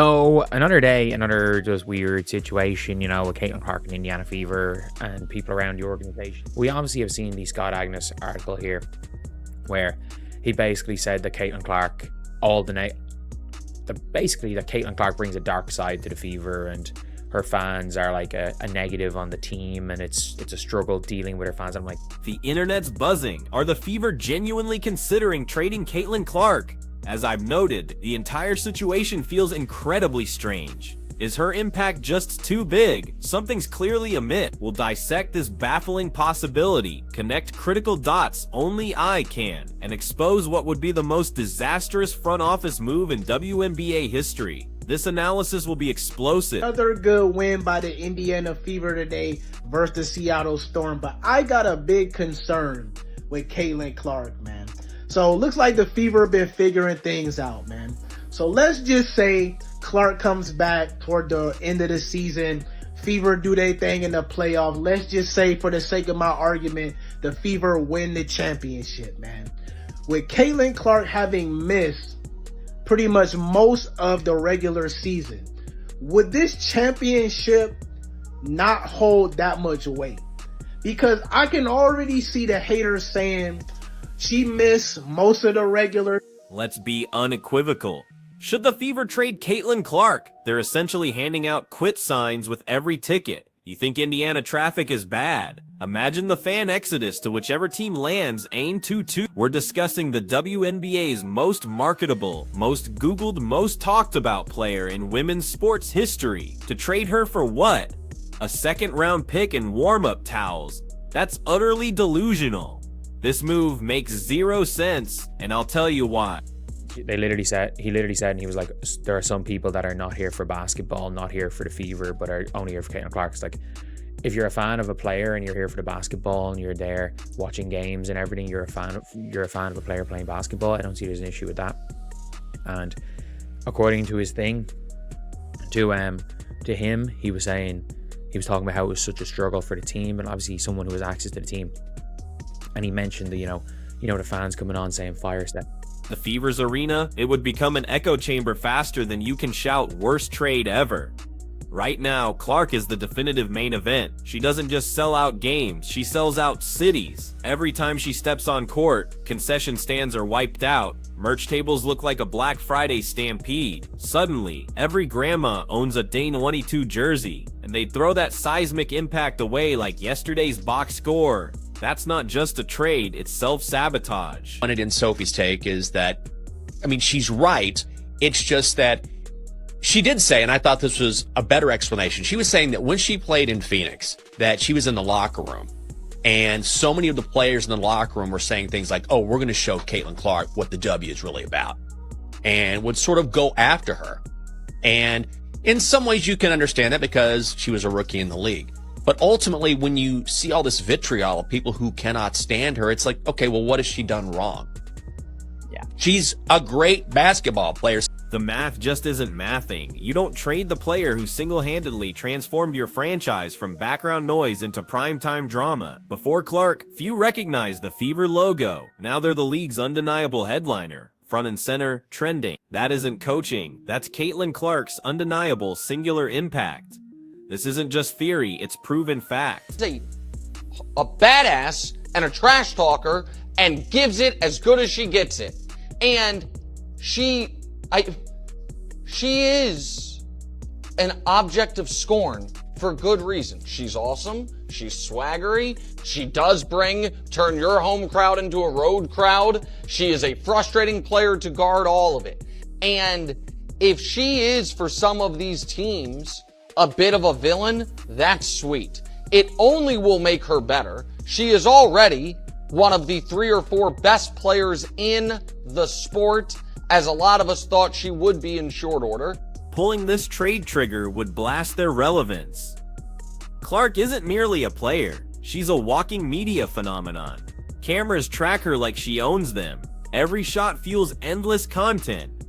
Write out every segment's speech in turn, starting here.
So another day, another just weird situation, with Caitlin Clark and Indiana Fever and people around the organization. We obviously have seen the Scott Agnes article here, where he basically said that Caitlin Clark, that Caitlin Clark brings a dark side to the Fever, and her fans are like a negative on the team, and it's a struggle dealing with her fans. I'm like, the internet's buzzing. Are the Fever genuinely considering trading Caitlin Clark? As I've noted, the entire situation feels incredibly strange. Is her impact just too big? Something's clearly amiss. We'll dissect this baffling possibility, connect critical dots only I can, and expose what would be the most disastrous front office move in WNBA history. This analysis will be explosive. Another good win by the Indiana Fever today versus the Seattle Storm, but I got a big concern with Caitlin Clark, man. So looks like the Fever have been figuring things out, man. So let's just say Clark comes back toward the end of the season. Fever do their thing in the playoff. Let's just say, for the sake of my argument, the Fever win the championship, man. With Caitlin Clark having missed pretty much most of the regular season, would this championship not hold that much weight? Because I can already see the haters saying she missed most of the regular. Let's be unequivocal. Should the Fever trade Caitlin Clark? They're essentially handing out quit signs with every ticket. You think Indiana traffic is bad? Imagine the fan exodus to whichever team lands Ain 2-2. We're discussing the WNBA's most marketable, most Googled, most talked about player in women's sports history. To trade her for what? A second-round pick and warm-up towels. That's utterly delusional. This move makes zero sense, and I'll tell you why. he literally said, and he was like, there are some people that are not here for basketball, not here for the Fever, but are only here for Caitlin Clark. It's like, if you're a fan of a player and you're here for the basketball and you're there watching games and everything, you're a fan of a player playing basketball. I don't see there's an issue with that. And according to his thing, to him, he was talking about how it was such a struggle for the team, and obviously someone who has access to the team. And he mentioned the the fans coming on saying fire step. The Fever's arena, it would become an echo chamber faster than you can shout worst trade ever. Right now, Clark is the definitive main event. She doesn't just sell out games, she sells out cities. Every time she steps on court, concession stands are wiped out. Merch tables look like a Black Friday stampede. Suddenly, every grandma owns a Dane 22 jersey, and they throw that seismic impact away like yesterday's box score. That's not just a trade, it's self-sabotage. Wanted in Sophie's take is that, she's right. It's just that she did say, and I thought this was a better explanation, she was saying that when she played in Phoenix, that she was in the locker room, and so many of the players in the locker room were saying things like, oh, we're going to show Caitlin Clark what the W is really about, and would sort of go after her. And in some ways you can understand that because she was a rookie in the league. But ultimately, when you see all this vitriol of people who cannot stand her, it's like, okay, well, what has she done wrong? Yeah. She's a great basketball player. The math just isn't mathing. You don't trade the player who single-handedly transformed your franchise from background noise into primetime drama. Before Clark, few recognized the Fever logo. Now they're the league's undeniable headliner. Front and center, trending. That isn't coaching. That's Caitlin Clark's undeniable singular impact. This isn't just theory, it's proven fact. A badass and a trash talker and gives it as good as she gets it. And she is an object of scorn for good reason. She's awesome. She's swaggery. She does turn your home crowd into a road crowd. She is a frustrating player to guard all of it. And if she is, for some of these teams, a bit of a villain, that's sweet. It only will make her better. She is already one of the 3 or 4 best players in the sport, as a lot of us thought she would be in short order. Pulling this trade trigger would blast their relevance. Clark isn't merely a player. She's a walking media phenomenon. Cameras track her like she owns them. Every shot fuels endless content.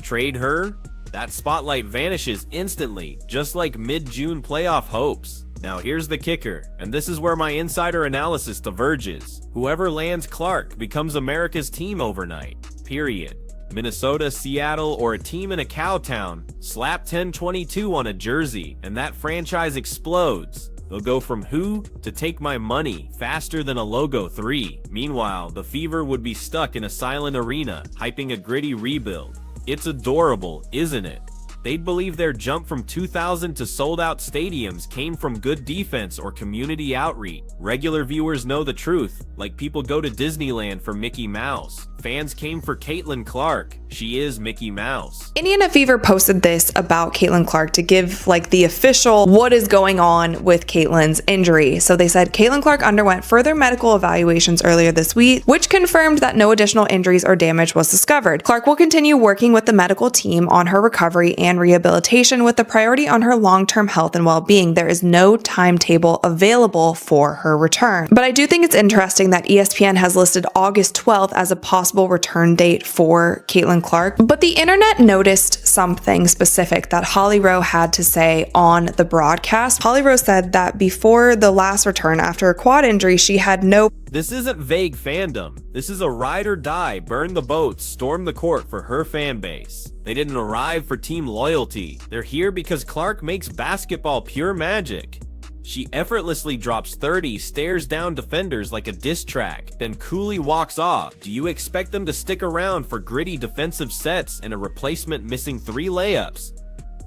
Trade her? That spotlight vanishes instantly, just like mid-June playoff hopes. Now here's the kicker, and this is where my insider analysis diverges. Whoever lands Clark becomes America's team overnight. Period. Minnesota, Seattle, or a team in a cow town, slap 1022 on a jersey, and that franchise explodes. They'll go from who to take my money faster than a Logo 3. Meanwhile, the Fever would be stuck in a silent arena, hyping a gritty rebuild. It's adorable, isn't it? They'd believe their jump from 2,000 to sold-out stadiums came from good defense or community outreach. Regular viewers know the truth, like people go to Disneyland for Mickey Mouse. Fans came for Caitlin Clark. She is Mickey Mouse. Indiana Fever posted this about Caitlin Clark to give like the official what is going on with Caitlin's injury. So they said Caitlin Clark underwent further medical evaluations earlier this week, which confirmed that no additional injuries or damage was discovered. Clark will continue working with the medical team on her recovery and rehabilitation with the priority on her long-term health and well-being. There is no timetable available for her return. But I do think it's interesting that ESPN has listed August 12th as a possible return date for Caitlin Clark. But the internet noticed something specific that Holly Rowe had to say on the broadcast. Holly Rowe said that before the last return after a quad injury, she had no... This isn't vague fandom. This is a ride or die, burn the boats, storm the court for her fan base. They didn't arrive for team loyalty. They're here because Clark makes basketball pure magic. She effortlessly drops 30, stares down defenders like a diss track, then coolly walks off. Do you expect them to stick around for gritty defensive sets and a replacement missing 3 layups?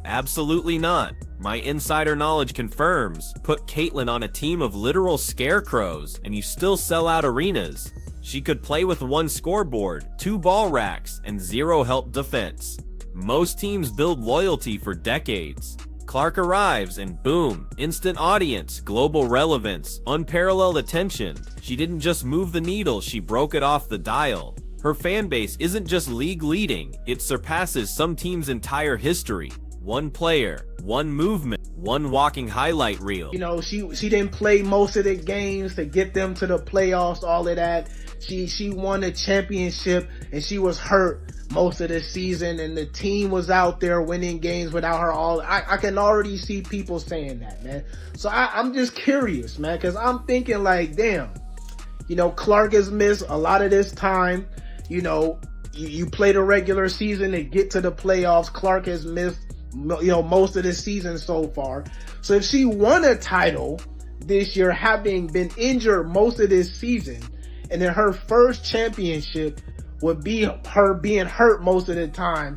Absolutely not. My insider knowledge confirms. Put Caitlin on a team of literal scarecrows, and you still sell out arenas. She could play with 1 scoreboard, 2 ball racks, and 0 help defense. Most teams build loyalty for decades. Clark arrives and boom, instant audience, global relevance, unparalleled attention. She didn't just move the needle, she broke it off the dial. Her fan base isn't just league leading, it surpasses some teams' entire history. 1 player, 1 movement, 1 walking highlight reel. You know, she didn't play most of the games to get them to the playoffs, all of that. She won a championship and she was hurt most of the season, and the team was out there winning games without her. I can already see people saying that, man. So I'm just curious, man, because I'm thinking like, damn, you know, Clark has missed a lot of this time. You know, you played a regular season to get to the playoffs. Clark has missed, you know, most of the season so far. So if she won a title this year, having been injured most of this season, and then her first championship would be her being hurt most of the time,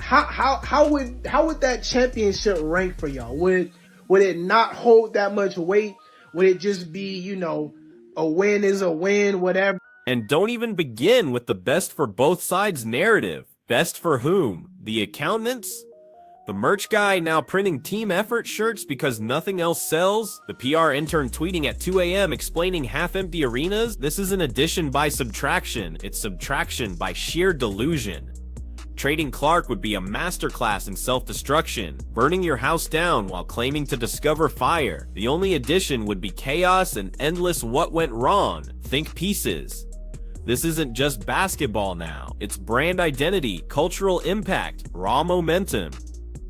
how would that championship rank for y'all? Would it not hold that much weight? Would it just be, you know, a win is a win, whatever? And don't even begin with the best for both sides narrative. Best for whom? The accountants? The merch guy now printing team effort shirts because nothing else sells? The PR intern tweeting at 2 a.m. explaining half-empty arenas? This isn't addition by subtraction, it's subtraction by sheer delusion. Trading Clark would be a masterclass in self-destruction, burning your house down while claiming to discover fire. The only addition would be chaos and endless what went wrong. Think pieces. This isn't just basketball now, it's brand identity, cultural impact, raw momentum.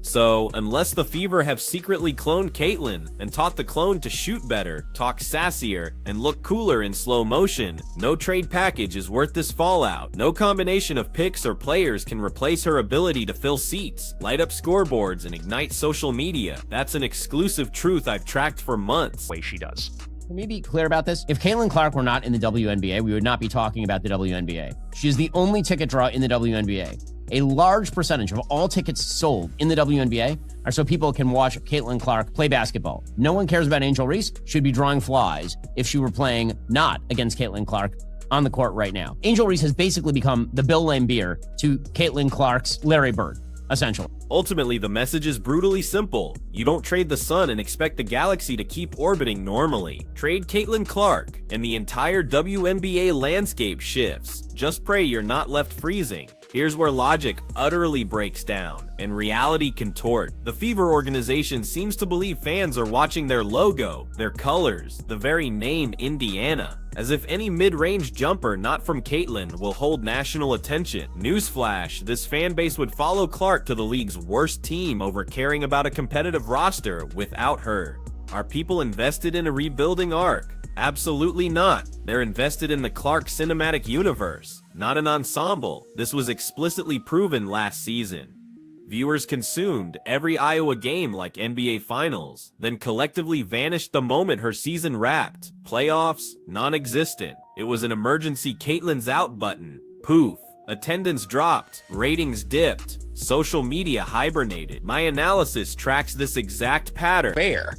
So, unless the Fever have secretly cloned Caitlin and taught the clone to shoot better, talk sassier, and look cooler in slow motion, no trade package is worth this fallout. No combination of picks or players can replace her ability to fill seats, light up scoreboards, and ignite social media. That's an exclusive truth I've tracked for months. Way she does. Let me be clear about this. If Caitlin Clark were not in the WNBA, we would not be talking about the WNBA. She is the only ticket draw in the WNBA. A large percentage of all tickets sold in the WNBA are so people can watch Caitlin Clark play basketball. No one cares about Angel Reese. She'd be drawing flies if she were playing not against Caitlin Clark on the court right now. Angel Reese has basically become the Bill Laimbeer to Caitlin Clark's Larry Bird, essentially. Ultimately, the message is brutally simple. You don't trade the sun and expect the galaxy to keep orbiting normally. Trade Caitlin Clark, and the entire WNBA landscape shifts. Just pray you're not left freezing. Here's where logic utterly breaks down and reality contort. The Fever organization seems to believe fans are watching their logo, their colors, the very name Indiana, as if any mid-range jumper not from Caitlin will hold national attention. Newsflash, this fan base would follow Clark to the league's worst team over caring about a competitive roster without her. Are people invested in a rebuilding arc? Absolutely not. They're invested in the Clark cinematic universe, not an ensemble. This was explicitly proven last season. Viewers consumed every Iowa game like NBA Finals, then collectively vanished the moment her season wrapped. Playoffs, non-existent. It was an emergency Caitlyn's out button. Poof. Attendance dropped, ratings dipped, social media hibernated. My analysis tracks this exact pattern. Fair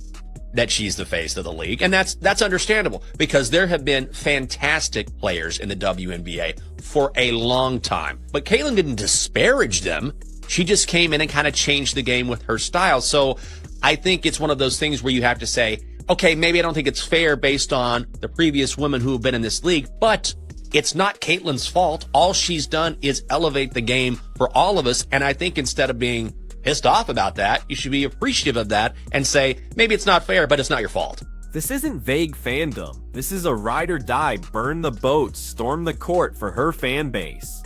that she's the face of the league, and that's understandable because there have been fantastic players in the WNBA for a long time. But Caitlyn didn't disparage them. She just came in and kind of changed the game with her style. So I think it's one of those things where you have to say, okay, maybe I don't think it's fair based on the previous women who have been in this league, but it's not Caitlyn's fault. All she's done is elevate the game for all of us. And I think instead of being pissed off about that, you should be appreciative of that and say, maybe it's not fair, but it's not your fault. This isn't vague fandom. This is a ride or die, burn the boat, storm the court for her fan base.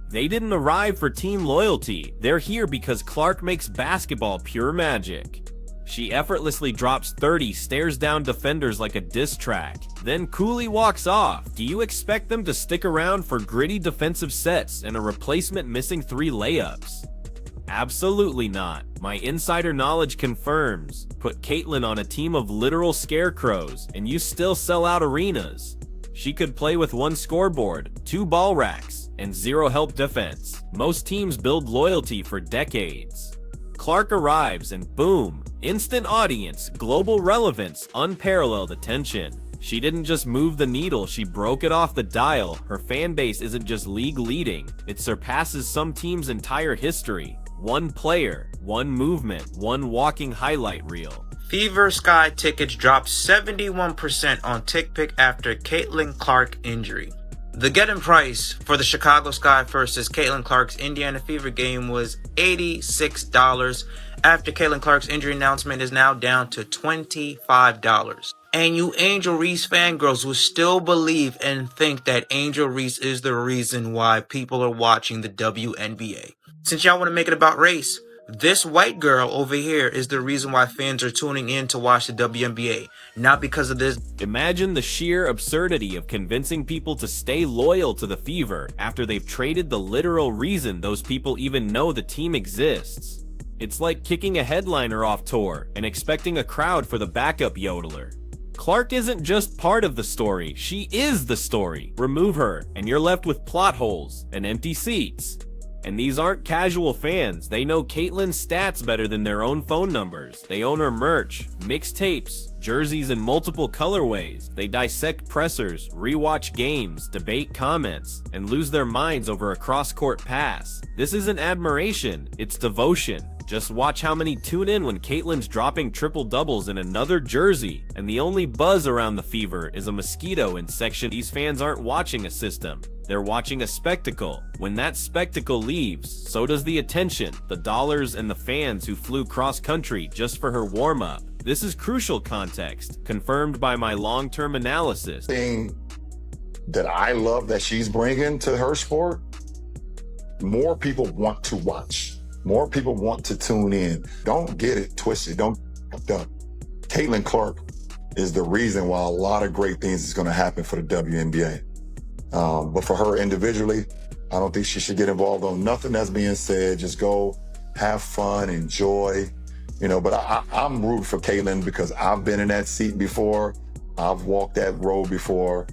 They didn't arrive for team loyalty. They're here because Clark makes basketball pure magic. She effortlessly drops 30, stares down defenders like a diss track, then coolly walks off. Do you expect them to stick around for gritty defensive sets and a replacement missing 3 layups? Absolutely not. My insider knowledge confirms. Put Caitlyn on a team of literal scarecrows, and you still sell out arenas. She could play with 1 scoreboard, 2 ball racks, and 0 help defense. Most teams build loyalty for decades. Clark arrives and boom, instant audience, global relevance, unparalleled attention. She didn't just move the needle, she broke it off the dial. Her fan base isn't just league leading, it surpasses some teams' entire history. 1 player, 1 movement, 1 walking highlight reel. Fever Sky tickets dropped 71% on TickPick after Caitlin Clark injury. The get-in price for the Chicago Sky versus Caitlin Clark's Indiana Fever game was $86. After Caitlin Clark's injury announcement is now down to $25. And you Angel Reese fangirls will still believe and think that Angel Reese is the reason why people are watching the WNBA. Since y'all want to make it about race, this white girl over here is the reason why fans are tuning in to watch the WNBA, not because of this. Imagine the sheer absurdity of convincing people to stay loyal to the Fever after they've traded the literal reason those people even know the team exists. It's like kicking a headliner off tour and expecting a crowd for the backup yodeler. Clark isn't just part of the story, she is the story. Remove her, and you're left with plot holes and empty seats. And these aren't casual fans, they know Caitlyn's stats better than their own phone numbers. They own her merch, mixtapes, jerseys in multiple colorways. They dissect pressers, rewatch games, debate comments, and lose their minds over a cross-court pass. This isn't admiration, it's devotion. Just watch how many tune in when Caitlyn's dropping triple-doubles in another jersey, and the only buzz around the Fever is a mosquito in section. These fans aren't watching a system, they're watching a spectacle. When that spectacle leaves, so does the attention, the dollars, and the fans who flew cross-country just for her warm-up. This is crucial context, confirmed by my long-term analysis. Thing that I love that she's bringing to her sport, more people want to watch. More people want to tune in. Don't get it twisted. Caitlin Clark is the reason why a lot of great things is going to happen for the WNBA. But for her individually, I don't think she should get involved on nothing that's being said. Just go have fun, enjoy, but I'm rooting for Caitlin because I've been in that seat before. I've walked that road before.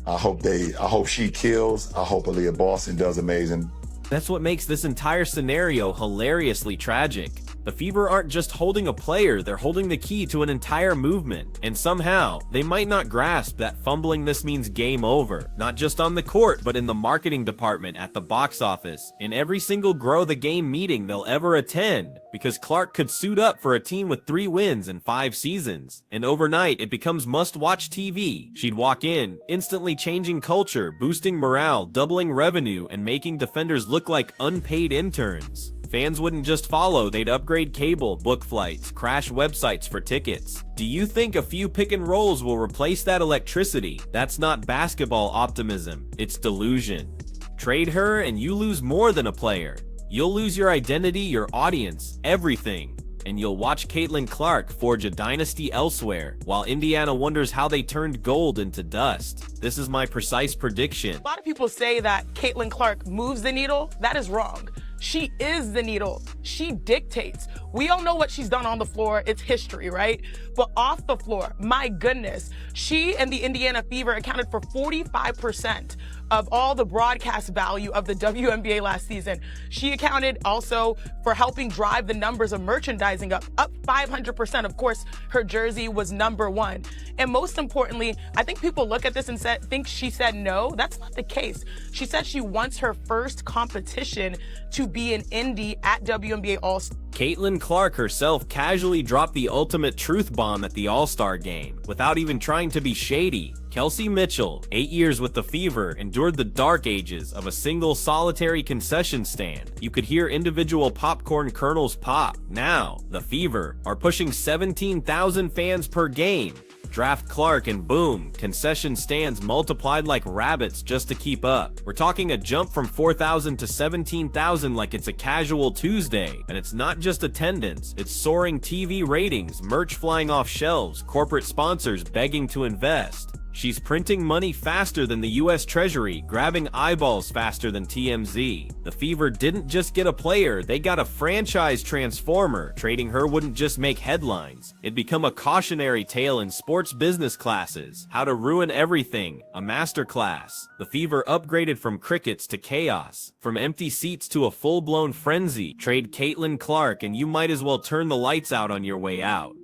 I hope she kills. I hope Aaliyah Boston does amazing. That's what makes this entire scenario hilariously tragic. The Fever aren't just holding a player, they're holding the key to an entire movement. And somehow, they might not grasp that fumbling this means game over. Not just on the court, but in the marketing department, at the box office, in every single Grow the Game meeting they'll ever attend. Because Clark could suit up for a team with 3 wins in 5 seasons. And overnight, it becomes must-watch TV. She'd walk in, instantly changing culture, boosting morale, doubling revenue, and making defenders look like unpaid interns. Fans wouldn't just follow, they'd upgrade cable, book flights, crash websites for tickets. Do you think a few pick and rolls will replace that electricity? That's not basketball optimism, it's delusion. Trade her and you lose more than a player. You'll lose your identity, your audience, everything. and you'll watch Caitlin Clark forge a dynasty elsewhere, while Indiana wonders how they turned gold into dust. This is my precise prediction. A lot of people say that Caitlin Clark moves the needle. That is wrong. She is the needle. She dictates. We all know what she's done on the floor. It's history, right? But off the floor, my goodness, she and the Indiana Fever accounted for 45% of all the broadcast value of the WNBA last season. She accounted also for helping drive the numbers of merchandising up 500%. Of course, her jersey was #1. And most importantly, I think people look at this and think she said no. That's not the case. She said she wants her first competition to be an Indy at WNBA All-Star. Caitlin Clark herself casually dropped the ultimate truth bomb at the All-Star game, without even trying to be shady. Kelsey Mitchell, 8 years with the Fever, endured the dark ages of a single solitary concession stand. You could hear individual popcorn kernels pop. Now, the Fever are pushing 17,000 fans per game. Draft Clark and boom, concession stands multiplied like rabbits just to keep up. We're talking a jump from 4,000 to 17,000 like it's a casual Tuesday. And it's not just attendance, it's soaring TV ratings, merch flying off shelves, corporate sponsors begging to invest. She's printing money faster than the US Treasury, grabbing eyeballs faster than TMZ. The Fever didn't just get a player, they got a franchise transformer. Trading her wouldn't just make headlines. It'd become a cautionary tale in sports business classes. How to ruin everything, a masterclass. The Fever upgraded from crickets to chaos, from empty seats to a full-blown frenzy. Trade Caitlin Clark and you might as well turn the lights out on your way out.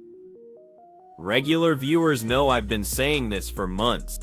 Regular viewers know I've been saying this for months.